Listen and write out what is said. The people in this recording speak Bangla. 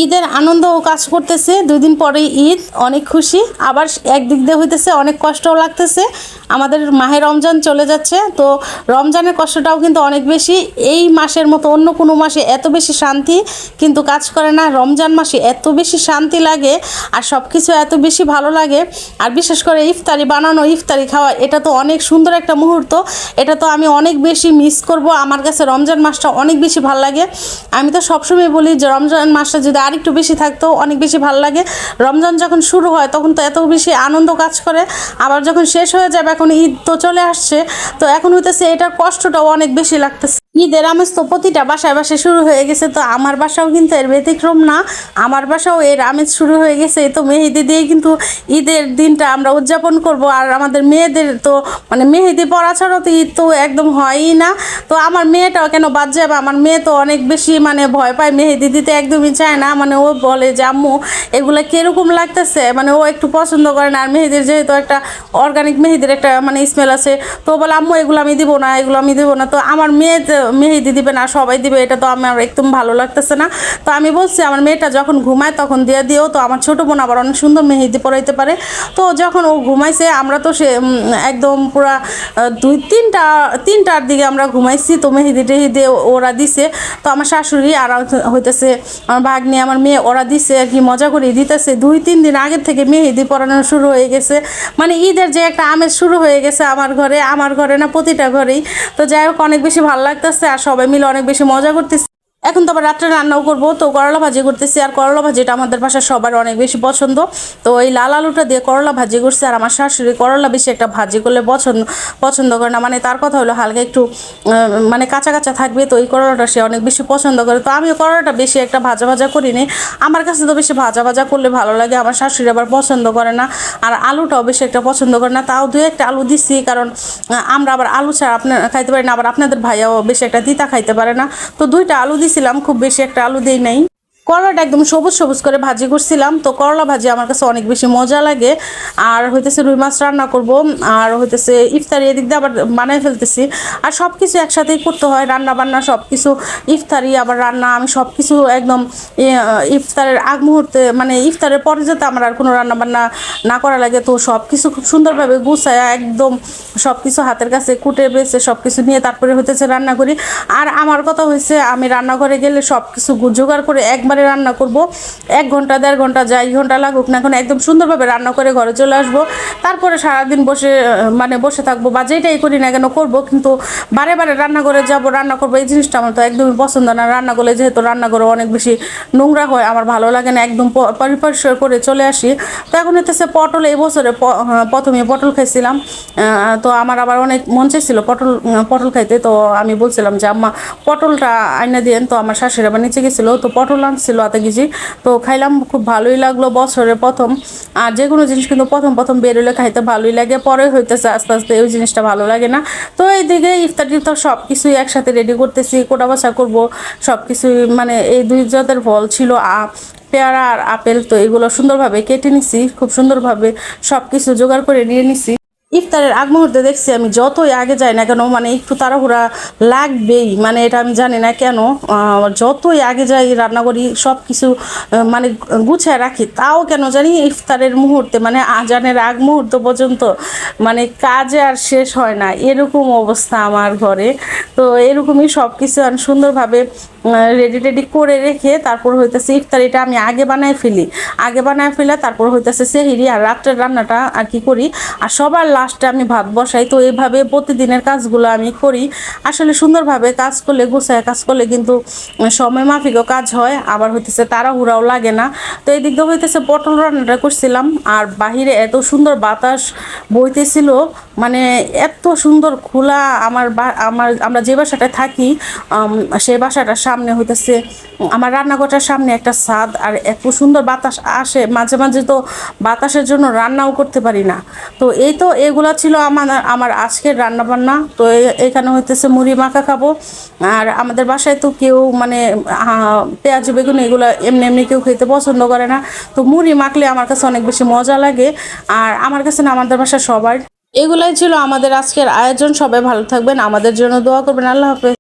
ঈদের আনন্দও কাজ করতেছে, 2 দিন পরেই ঈদ, অনেক খুশি। আবার একদিক দিয়ে হইতেছে অনেক কষ্টও লাগতেছে, আমাদের মাহে রমজান চলে যাচ্ছে। তো রমজানের কষ্টটাও কিন্তু অনেক বেশি। এই মাসের মতো অন্য কোনো মাসে এত বেশি শান্তি কিন্তু কাজ করে না। রমজান মাসে এত বেশি শান্তি লাগে আর সব কিছু এত বেশি ভালো লাগে। আর বিশেষ করে ইফতারি বানানো, ইফতারি খাওয়া, এটা তো অনেক সুন্দর একটা মুহূর্ত। এটা তো আমি অনেক বেশি মিস করব। আমার কাছে রমজান মাসটা অনেক বেশি ভালো লাগে। আমি তো সবসময় বলি যে রমজান মাসটা যদি আর একটু বেশি থাকতো অনেক বেশি ভালো লাগে। রমজান যখন শুরু হয় তখন তো এত বেশি আনন্দ কাজ করে, আবার যখন শেষ হয়ে যাবে, এখন ঈদ তো চলে আসছে, তো এখন হইতেছে এটার কষ্টটাও অনেক বেশি লাগতেছে। ঈদের আমেজ তো প্রতিটা বাসায় বাসায় শুরু হয়ে গেছে, তো আমার বাসাও কিন্তু এর ব্যতিক্রম না। আমার বাসাও এর আমেজ শুরু হয়ে গেছে। তো মেহেদি দিয়ে কিন্তু ঈদের দিনটা আমরা উদযাপন করব। আর আমাদের মেয়েদের তো মানে মেহেদি পরা ছাড়াও তো ঈদ তো একদম হয়ই না। তো আমার মেয়েটাও কেন বাদ যাবে, আমার মেয়ে তো অনেক বেশি মানে ভয় পায়, মেহেদি দিতে একদমই চায় না। মানে ও বলে যে আম্মু এগুলো কীরকম লাগতেছে, মানে ও একটু পছন্দ করে না। আর মেহেদির যেহেতু একটা অর্গানিক মেহেদির একটা মানে স্মেল আছে, তো বলে আম্মু এগুলো আমি দিব না, এগুলো আমি দিব না। তো আমার মেয়ে মেহেদি দিবে না, সবাই দিবে, এটা তো আমার একদম ভালো লাগতেছে না। তো আমি বলছি আমার মেয়েটা যখন ঘুমায় তখন দিয়ে দিও। তো আমার ছোটো বোন আবার অনেক সুন্দর মেহেদি পরাইতে পারে। তো যখন ও ঘুমাইছে আমরা তো সে একদম পুরা 2-3টার দিকে আমরা ঘুমাইছি। তো মেহেদি টেহেদি ওরা দিছে। তো আমার শাশুড়ি আর হইতেছে আমার ভাগ্নি, আমার মেয়ে, ওরা দিছে আর কি, মজা করে দিতেছে। 2-3 দিন আগের থেকে মেহেদি পরানো শুরু হয়ে গেছে। মানে ঈদের যে একটা আমেজ শুরু হয়ে গেছে আমার ঘরে না প্রতিটা ঘরেই। তো যাই হোক অনেক বেশি ভালো লাগতেছে আর সবাই মিলে অনেক বেশি মজা করতেছে। এখন তো আবার রাত্রে রান্নাও করবো, তো করলা ভাজি করতেছি। আর করলা ভাজিটা আমাদের বাসার সবার অনেক বেশি পছন্দ। তো এই লাল আলুটা দিয়ে করলা ভাজি করছে। আর আমার শাশুড়ি করলা বেশি একটা ভাজি করলে পছন্দ করে না। মানে তার কথা হলো হালকা একটু মানে কাঁচা কাঁচা থাকবে, তো এই করলাটা সে অনেক বেশি পছন্দ করে। তো আমিও করলাটা বেশি একটা ভাজা ভাজা করিনি, আমার কাছে তো বেশি ভাজা ভাজা করলে ভালো লাগে। আমার শাশুড়ি আবার পছন্দ করে না, আর আলুটাও বেশি একটা পছন্দ করে না। তাও 2-1টা আলু দিচ্ছি, কারণ আমরা আবার আলু ছাড়া আপনার খাইতে পারি না, আবার আপনাদের ভাইয়াও বেশি একটা তিতা খাইতে পারে না। তো 2টা আলু দিছিলাম, খুব বেশি একটা আলু দেই নাই। করলাটা একদম সবুজ সবুজ করে ভাজি করছিলাম। তো করলা ভাজি আমার কাছে অনেক বেশি মজা লাগে। আর হইতেছে রুই মাছ রান্না করব, আর হইতেছে ইফতারি এদিক দিয়ে আবার বানাই ফেলতেছি। আর সব কিছু একসাথেই করতে হয়, রান্না বান্না সব কিছু, ইফতারি আবার রান্না, আমি সব কিছু একদম ইফতারের আগ মুহূর্তে মানে ইফতারের পরে যাতে আমার আর কোনো রান্না বান্না না করা লাগে। তো সব কিছু খুব সুন্দরভাবে গুছায় একদম সব কিছু হাতের কাছে কুটে বেছে সব কিছু নিয়ে তারপরে হইতেছে রান্না করি। আর আমার কথা হয়েছে আমি রান্নাঘরে গেলে সব কিছু জোগাড় করে একবারে রান্না করব। 1 ঘন্টা 1.5 ঘন্টা যাই ঘন্টা লাগুক না, এখন একদম সুন্দরভাবে রান্না করে ঘরে চলে আসবো। তারপরে সারাদিন বসে থাকবো বা যেটাই করি না কেন করবো, কিন্তু বারে বারে রান্নাঘরে যাব রান্না করবো, এই জিনিসটা আমার তো একদমই পছন্দ না। রান্না করলে যেহেতু রান্নাঘরে অনেক বেশি নোংরা হয়, আমার ভালো লাগে না, একদম পরিষ্কার করে চলে আসি। তো এখন হইতেছে পটল, এই বছরে প্রথমে পটল খাইছিলাম। তো আমার আবার অনেক মন চাইছিল পটল খাইতে। তো আমি বলছিলাম যে আম্মা পটলটা আইনা দিয়েন। তো আমার শাশুড়ি আবার নিচে গেছিলো, তো পটল আনছিল 1/2 কেজি। তো খাইলাম, খুব ভালোই লাগলো বছরের প্রথম। আর যে কোনো জিনিস কিন্তু প্রথম প্রথম বেরোলে খাইতে ভালোই লাগে, পরে হইতেছে আস্তে আস্তে ওই জিনিসটা ভালো লাগে না। তো এইদিকে ইফতার টিফতার সব কিছুই একসাথে রেডি করতেছি, কোটা বাছা করবো সব কিছুই। মানে এই 2 জাতের ফল ছিল, পেয়ারা আর আপেল। তো এগুলো সুন্দরভাবে কেটে নিছি, খুব সুন্দরভাবে সব কিছু জোগাড় করে নিয়ে নিছি। ইফতারের আগ মুহূর্তে দেখছি আমি যতই আগে যাই না কেন মানে একটু তাড়াহুড়া লাগবেই, মানে এটা আমি জানি না কেন। যতই আগে যাই রান্না করি সব কিছু মানে গুছিয়ে রাখি, তাও কেন জানি ইফতারের মুহূর্তে মানে আজানের আগ মুহূর্ত পর্যন্ত মানে কাজে আর শেষ হয় না, এরকম অবস্থা আমার ঘরে। তো এরকমই সব কিছু আমি সুন্দরভাবে রেডি করে রেখে তারপর হইতেছে ইফতারিটা আমি আগে বানায় ফেলে তারপর হইতেছে সেহরি আর রাত্রের রান্নাটা আর কি করি। আর সবার লাস্টে আমি ভাত বসাই। তো এইভাবে প্রতিদিনের কাজগুলো আমি করি। আসলে সুন্দরভাবে কাজ করলে, গুছায় কাজ করলে কিন্তু সময় মাফিকও কাজ হয়, আবার হইতেছে তাড়াহুড়াও লাগে না। তো এই দিক দিয়ে হইতেছে পটল রান্নাটা করছিলাম। আর বাহিরে এত সুন্দর বাতাস বইতেছিল, মানে এত সুন্দর খোলা। আমরা যে বাসাটায় থাকি সেই বাসাটার সামনে হইতেছে আমার রান্নাঘরটার সামনে একটা ছাদ, আর এত সুন্দর বাতাস আসে মাঝে মাঝে। তো বাতাসের জন্য রান্নাও করতে পারি না। তো এগুলা ছিল আমার আজকের রান্না বান্না। তো এখানে হইতেছে মুড়ি মাখা খাবো। আর আমাদের বাসায় তো কেউ মানে পেঁয়াজ বেগুন এগুলো এমনি এমনি কেউ খেতে পছন্দ করে না। তো মুড়ি মাখলে আমার কাছে অনেক বেশি মজা লাগে, আর আমার কাছে না আমাদের বাসায় সবার। এগুলাই ছিল আমাদের আজকের আয়োজন। সবাই ভালো থাকবেন, আমাদের জন্য দোয়া করবেন। আল্লাহ হাফেজ।